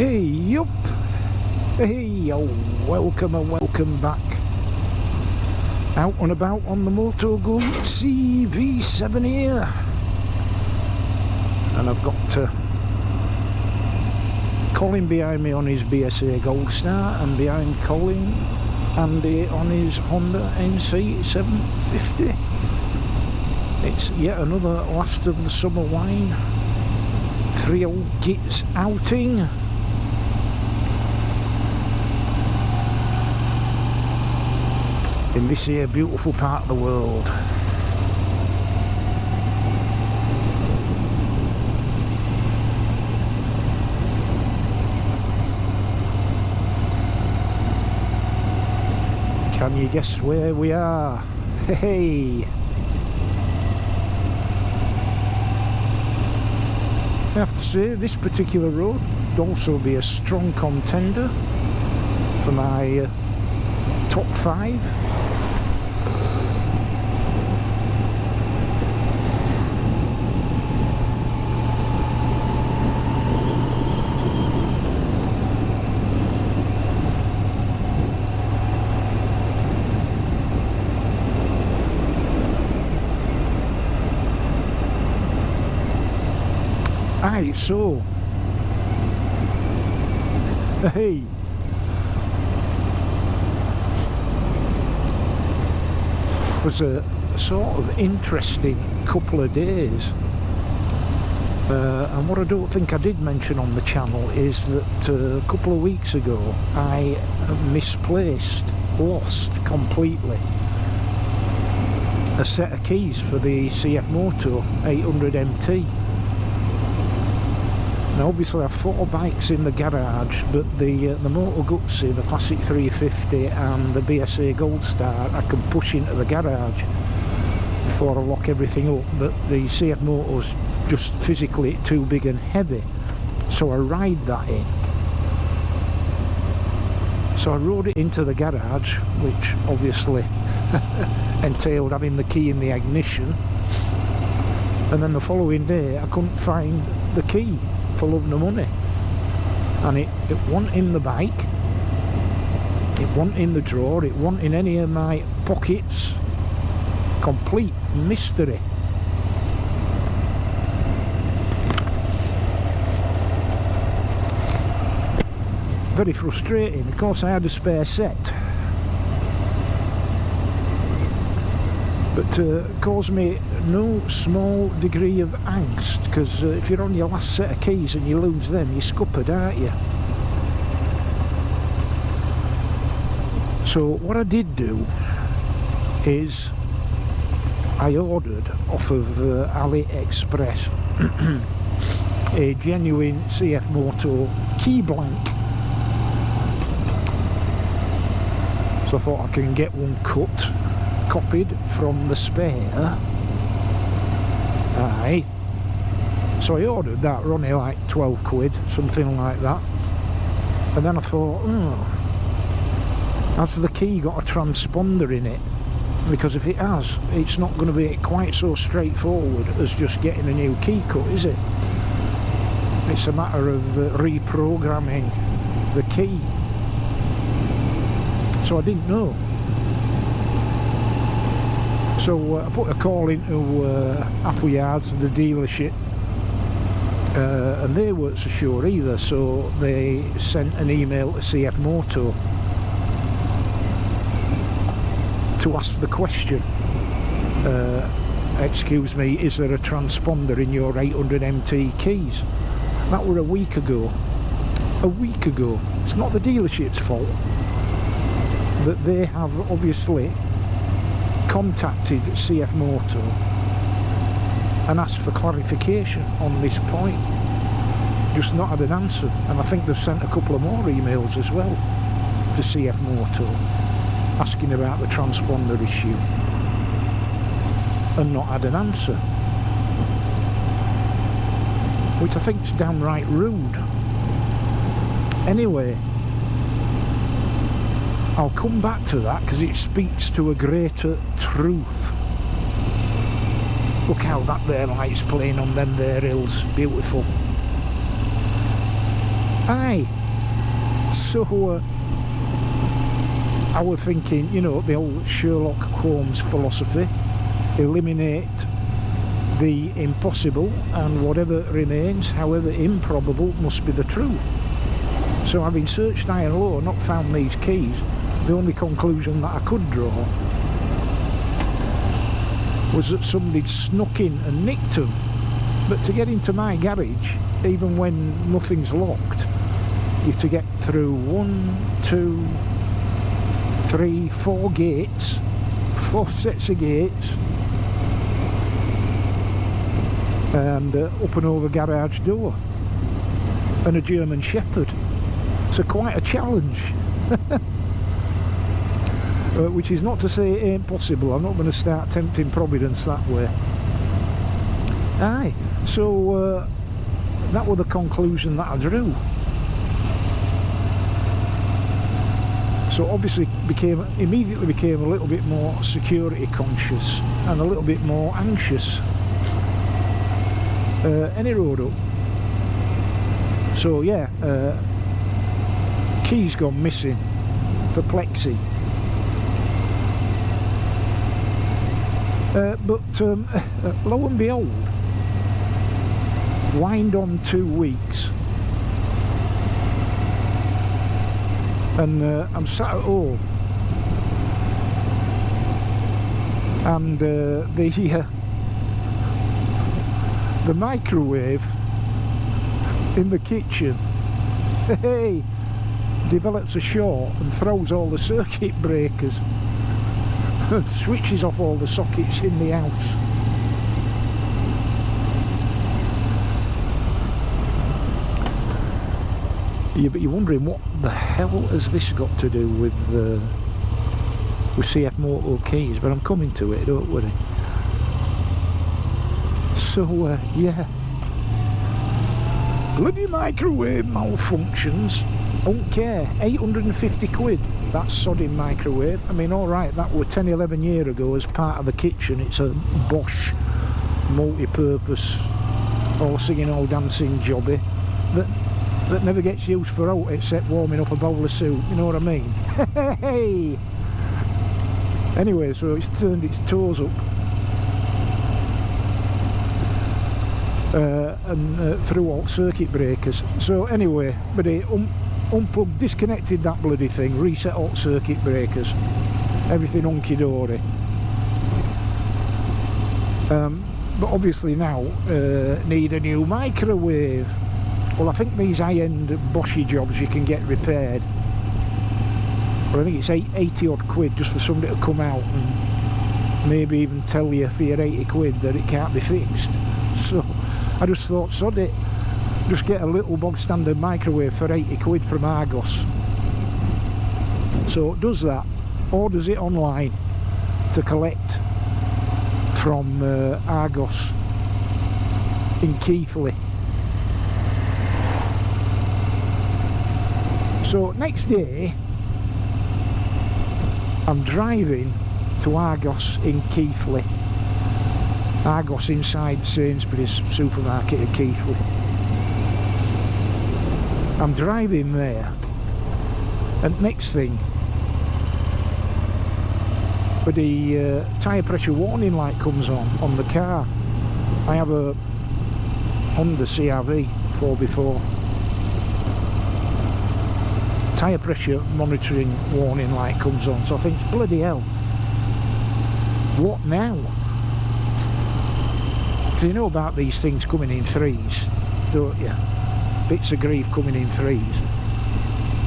Hey, yup. Hey, oh, welcome and welcome back. Out and about on the Moto Go CV7 here. And I've got Colin behind me on his BSA Gold Star, and behind Colin, Andy on his Honda NC 750. It's yet another last of the summer wine. 3 old gits outing. In this here beautiful part of the world. Can you guess where we are? Hey! I have to say, this particular road would also be a strong contender for my top 5. Aye, so hey, it was a sort of interesting couple of days, and what I don't think I did mention on the channel is that a couple of weeks ago I lost completely a set of keys for the CF Moto 800 MT. Now obviously I've 4 bikes in the garage, but the Moto Guzzi, the Classic 350 and the BSA Gold Star I can push into the garage before I lock everything up, but the CF Moto's just physically too big and heavy, so I ride that in. So I rode it into the garage, which obviously entailed having the key in the ignition, and then the following day I couldn't find the key for love nor money, and it wasn't in the bike, it wasn't in the drawer, it wasn't in any of my pockets. Complete mystery. Very frustrating. Of course I had a spare set, but caused me no small degree of angst, because if you're on your last set of keys and you lose them, you're scuppered, aren't you? So what I did do is I ordered off of AliExpress a genuine CF Moto key blank. So I thought I can get one copied from the spare. Aye. So I ordered that, running like 12 quid, something like that. And then I thought, has the key got a transponder in it? Because if it has, it's not going to be quite so straightforward as just getting a new key cut, is it? It's a matter of reprogramming the key. So I didn't know. So I put a call into Apple Yards, the dealership, and they weren't so sure either, so they sent an email to CF Moto to ask the question, excuse me, is there a transponder in your 800 MT keys? That were a week ago. A week ago. It's not the dealership's fault that they have obviously contacted CF Moto and asked for clarification on this point. Just not had an answer, and I think they've sent a couple of more emails as well to CF Moto asking about the transponder issue and not had an answer, which I think is downright rude. Anyway, I'll come back to that because it speaks to a greater truth. Look how that there light's playing on them there hills, beautiful. Aye. So I was thinking, you know, the old Sherlock Holmes philosophy, eliminate the impossible and whatever remains, however improbable, must be the truth. So having searched high and low, not found these keys, the only conclusion that I could draw was that somebody'd snuck in and nicked them. But to get into my garage, even when nothing's locked, you have to get through 1, 2, 3, 4 gates, 4 sets of gates, and up and over garage door, and a German Shepherd. So quite a challenge. Which is not to say it ain't possible. I'm not going to start tempting Providence that way. Aye, so that was the conclusion that I drew. So obviously immediately became a little bit more security conscious and a little bit more anxious. Any road up. So yeah, keys gone missing. Perplexing. But lo and behold, wind on 2 weeks, and I'm sat at home, and the microwave in the kitchen, hey, develops a short and throws all the circuit breakers and switches off all the sockets in the house. But you're wondering what the hell has this got to do with CF Moto keys, but I'm coming to it, don't worry. So yeah, bloody microwave malfunctions. Don't care. 850 quid, that sodding microwave. I mean, alright, that was 10-11 years ago as part of the kitchen. It's a Bosch multi-purpose, all singing, all dancing jobby that never gets used for out except warming up a bowl of soup, you know what I mean? Hey! Anyway, so it's turned its toes up and threw out circuit breakers. So anyway, but it unplugged, disconnected that bloody thing, reset all circuit breakers, everything hunky-dory. But obviously now need a new microwave. Well, I think these high-end Boshy jobs you can get repaired. But I think it's 80 odd quid just for somebody to come out and maybe even tell you for your 80 quid that it can't be fixed. So I just thought, sod it, just get a little bog standard microwave for 80 quid from Argos. So it does that, orders it online to collect from Argos in Keighley. So next day I'm driving to Argos in Keighley. Argos inside Sainsbury's supermarket at Keighley. I'm driving there, and next thing, but the tyre pressure warning light comes on the car. I have a Honda CR-V 4x4. Tyre pressure monitoring warning light comes on, so I think, bloody hell, what now? So you know about these things coming in threes, don't you? Bits of grief coming in threes.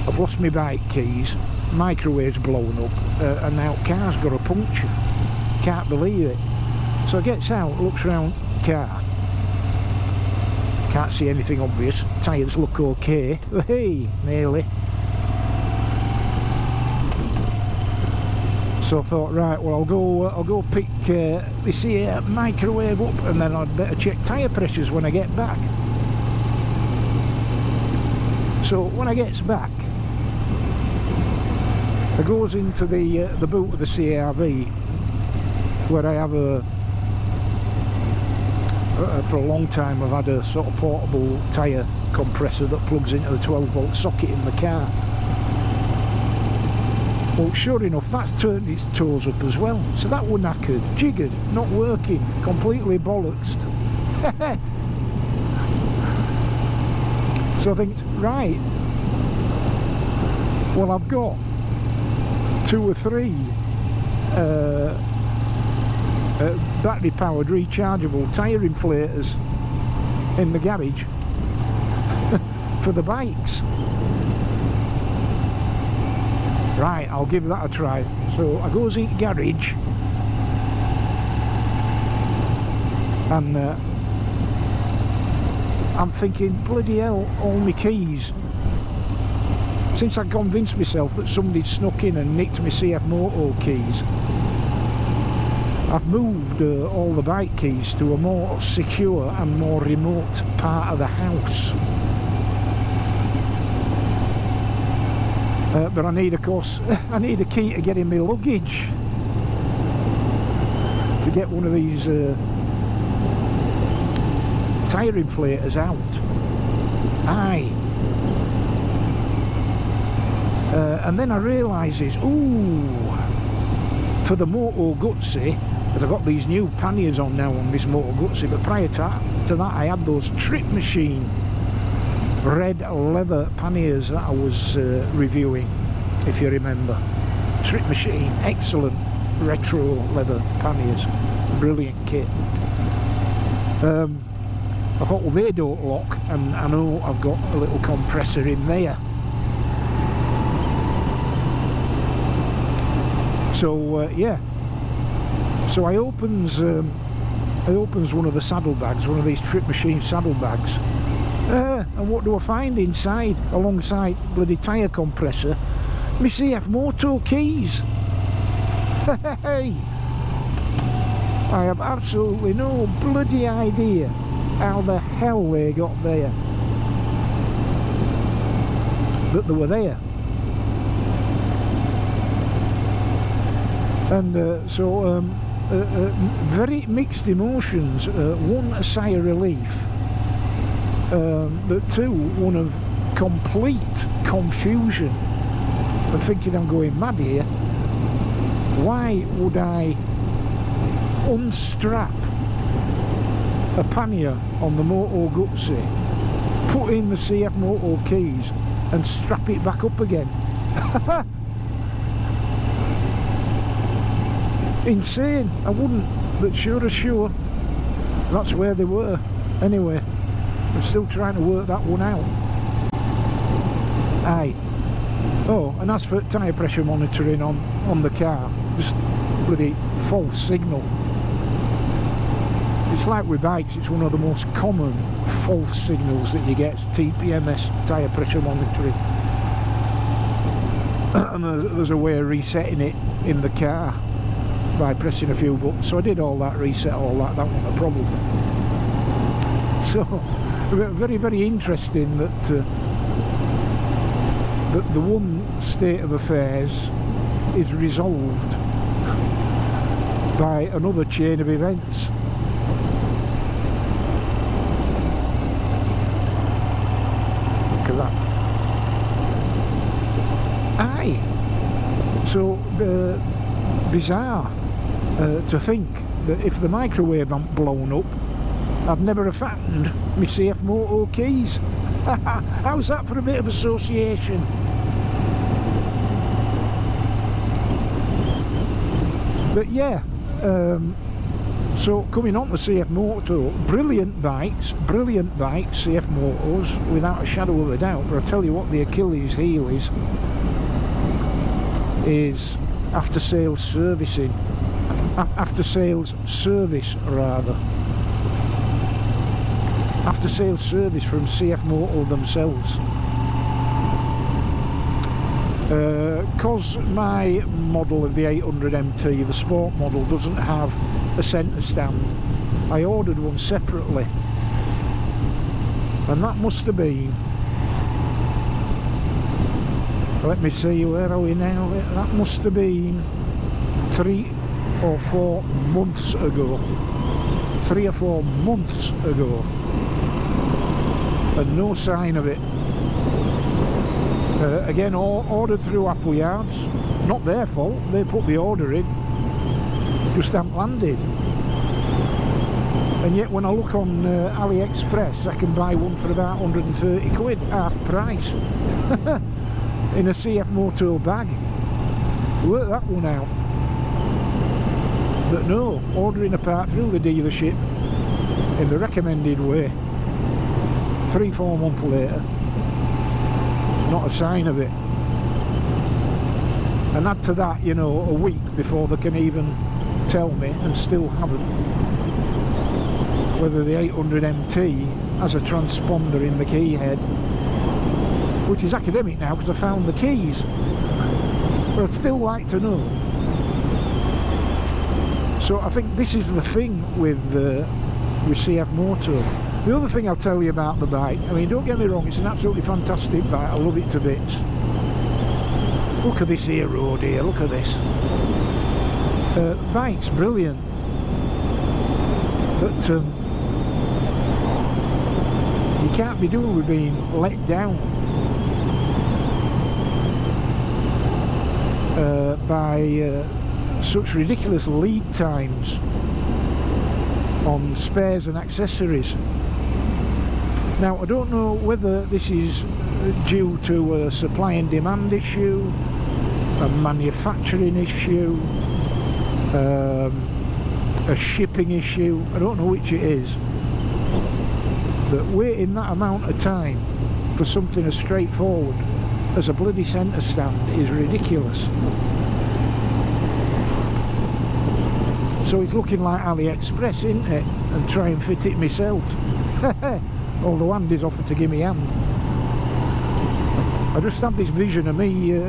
I've lost my bike keys, microwave's blown up, and now car's got a puncture. Can't believe it. So gets out, looks around car. Can't see anything obvious. Tyres look okay. Hey, nearly. So I thought, right, well, I'll go pick this here microwave up, and then I'd better check tyre pressures when I get back. So when I gets back, I goes into the boot of the CR-V, where I have a For a long time I've had a sort of portable tyre compressor that plugs into the 12-volt socket in the car. Well, sure enough, that's turned its toes up as well. So that were knackered, jiggered, not working, completely bollocksed. So I think, right, well, I've got 2 or 3 battery-powered rechargeable tyre inflators in the garage for the bikes. Right, I'll give that a try. So I goes in garage and I'm thinking, bloody hell, all my keys. Since I convinced myself that somebody snuck in and nicked my CF Moto keys, I've moved all the bike keys to a more secure and more remote part of the house. But I need, of course, I need a key to get in my luggage to get one of these tyre inflators out. Aye. And then I realises, ooh, for the Moto Guzzi, because I've got these new panniers on now on this Moto Guzzi, but prior to that I had those Trip Machine red leather panniers that I was reviewing, if you remember. Trip Machine, excellent retro leather panniers, brilliant kit. I thought, well, they don't lock, and I know I've got a little compressor in there. So yeah, so I opens one of the saddlebags, one of these Trip Machine saddlebags, and what do I find inside, alongside bloody tyre compressor? My CF Moto keys. Hey, I have absolutely no bloody idea how the hell they got there, that they were there. And very mixed emotions. One, a sigh of relief, but 2, one of complete confusion and thinking I'm going mad here. Why would I unstrap a pannier on the Moto Guzzi, put in the CF Moto keys and strap it back up again? Insane. I wouldn't, but sure as sure, that's where they were. Anyway, I'm still trying to work that one out. Aye. Oh, and as for tyre pressure monitoring on the car, just bloody false signal. It's like with bikes, it's one of the most common false signals that you get, TPMS, tyre pressure monitoring. And there's a way of resetting it in the car by pressing a few buttons. So I did all that, reset all that, that wasn't a problem. So very, very interesting that the one state of affairs is resolved by another chain of events. Look at that. Aye. So bizarre to think that if the microwave hadn't blown up, I'd never have found my CF Moto keys. How's that for a bit of association? But yeah, so coming on to CF Moto, brilliant bikes, CF Motos, without a shadow of a doubt. But I tell you what, the Achilles heel is after sales servicing, after sales service rather. After sales service from CF Moto themselves. Because my model of the 800 MT, the sport model, doesn't have a centre stand, I ordered one separately, and that must have been, let me see, where are we now? That must have been 3 or 4 months ago. 3 or 4 months ago, and no sign of it. Again, all ordered through Apple Yards. Not their fault, they put the order in, just haven't landed. And yet when I look on AliExpress, I can buy one for about 130 quid, half price, in a CF Moto bag. Work that one out. But no, ordering a part through the dealership in the recommended way, 3-4 months later, not a sign of it. And add to that, you know, a week before they can even tell me, and still haven't, whether the 800MT has a transponder in the key head, which is academic now because I found the keys, but I'd still like to know. So I think this is the thing with CF Moto. The other thing I'll tell you about the bike, I mean, don't get me wrong, it's an absolutely fantastic bike, I love it to bits. Look at this here road here, look at this. Bike's brilliant, but you can't be doing with being let down by such ridiculous lead times on spares and accessories. Now, I don't know whether this is due to a supply and demand issue, a manufacturing issue, a shipping issue, I don't know which it is, but waiting that amount of time for something as straightforward as a bloody centre stand is ridiculous. So it's looking like AliExpress, isn't it? And try and fit it myself. Although Andy's offered to give me hand. I just have this vision of me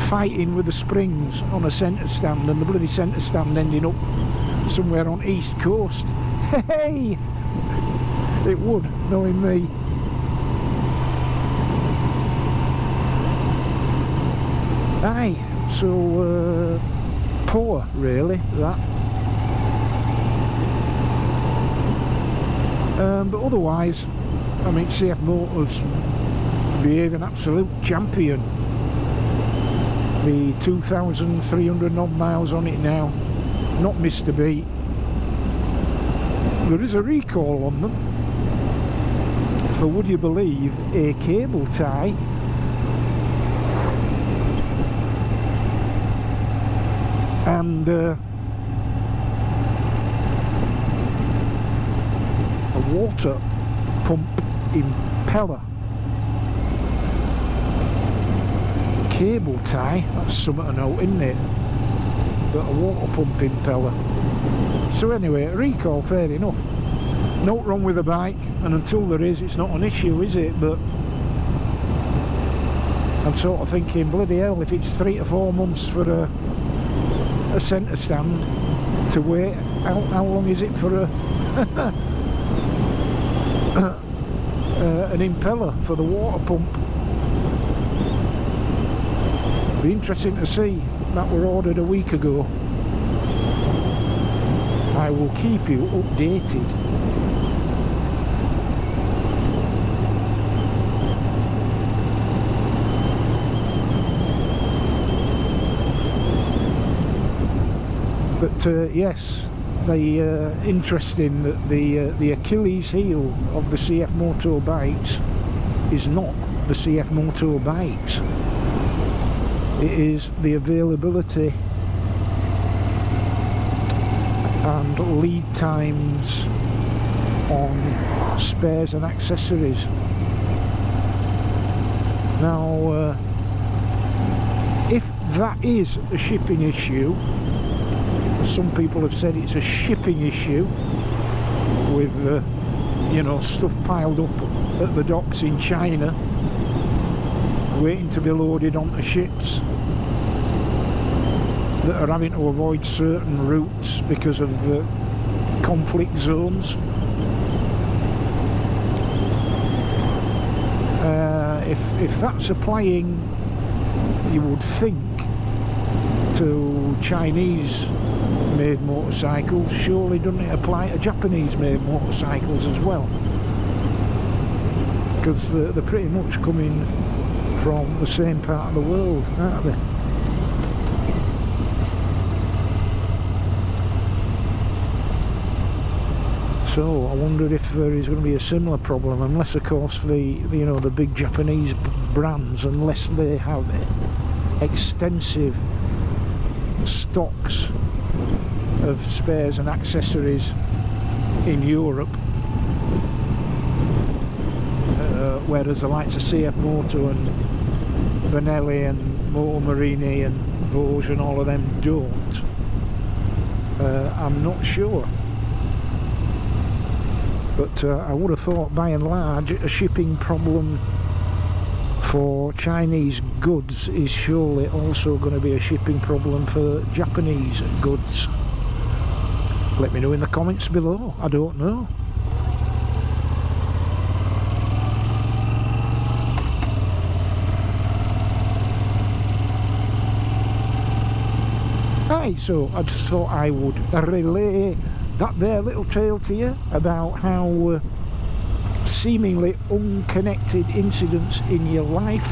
fighting with the springs on a centre stand, and the bloody centre stand ending up somewhere on East Coast. Hey! It would, knowing me. Aye, so poor really, that. But otherwise, I mean, CF Motors behave an absolute champion. The 2,300 odd miles on it now, not missed a beat. There is a recall on them for, would you believe, a cable tie. And a water pump impeller. Cable tie, that's something to note, isn't it? But a water pump impeller. So anyway, recall, fair enough. Not wrong with the bike, and until there is, it's not an issue, is it? But I'm sort of thinking, bloody hell, if it's 3 to 4 months for a centre stand to wait, how long is it for an impeller for the water pump? Be interesting to see. That were ordered a week ago. I will keep you updated. But yes, interesting that the Achilles heel of the CF Moto bikes is not the CF Moto bikes. It is the availability and lead times on spares and accessories. Now, if that is a shipping issue, some people have said it's a shipping issue with you know, stuff piled up at the docks in China waiting to be loaded onto ships that are having to avoid certain routes because of conflict zones. If that's applying, you would think, to Chinese made motorcycles, surely doesn't it apply to Japanese made motorcycles as well? Because they're pretty much coming from the same part of the world, aren't they? So I wonder if there is going to be a similar problem, unless of course the big Japanese brands, unless they have extensive stocks of spares and accessories in Europe, whereas the likes of CF Moto and Benelli and Moto Marini and Vosges and all of them don't. I'm not sure. But I would have thought, by and large, a shipping problem for Chinese goods is surely also going to be a shipping problem for Japanese goods. Let me know in the comments below. I don't know. Aye, so I just thought I would relay that there little tale to you about how seemingly unconnected incidents in your life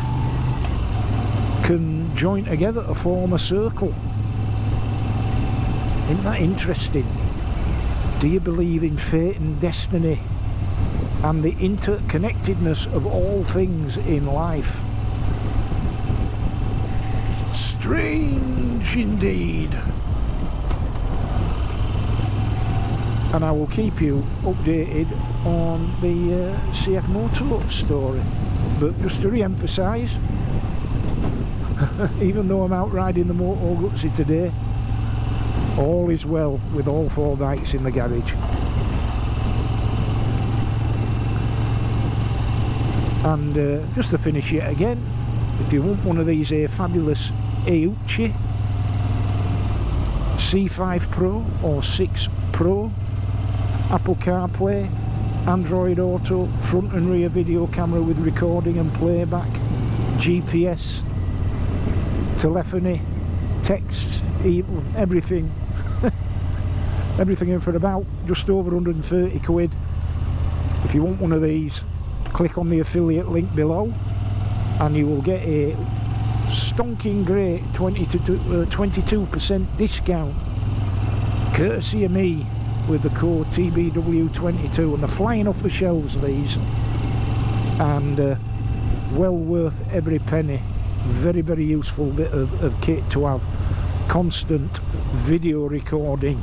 can join together to form a circle. Isn't that interesting? Do you believe in fate and destiny and the interconnectedness of all things in life? Strange indeed. And I will keep you updated on the CF Moto story. But just to re-emphasise, even though I'm out riding the Moto Guzzi today, all is well with all 4 bikes in the garage. And just to finish yet again, if you want one of these fabulous Euchi C5 Pro or 6 Pro, Apple CarPlay, Android Auto, front and rear video camera with recording and playback, GPS, telephony, texts, everything. Everything in for about just over 130 quid. If you want one of these, click on the affiliate link below and you will get a stonking great 22% discount courtesy of me with the code TBW22, and they're flying off the shelves, these, and well worth every penny. Very, very useful bit of kit to have. Constant video recording,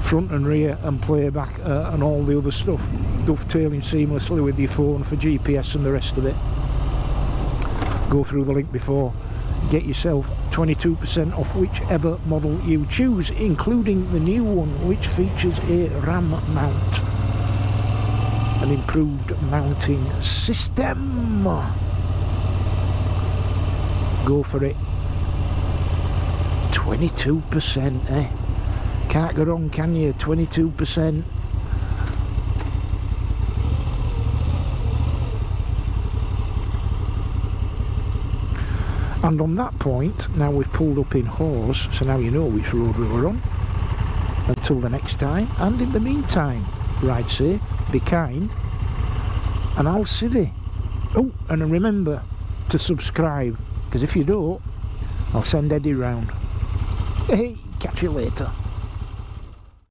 front and rear and playback, and all the other stuff dovetailing seamlessly with your phone for GPS and the rest of it. Go through the link before. Get yourself 22% off whichever model you choose, including the new one, which features a RAM mount, an improved mounting system. Go for it. 22%, eh? Can't go wrong, can you? 22%. And on that point, now we've pulled up in Hawes, so now you know which road we were on. Until the next time, and in the meantime, ride safe, be kind, and I'll see thee. Oh, and remember to subscribe, because if you don't, I'll send Eddie round. Hey, catch you later.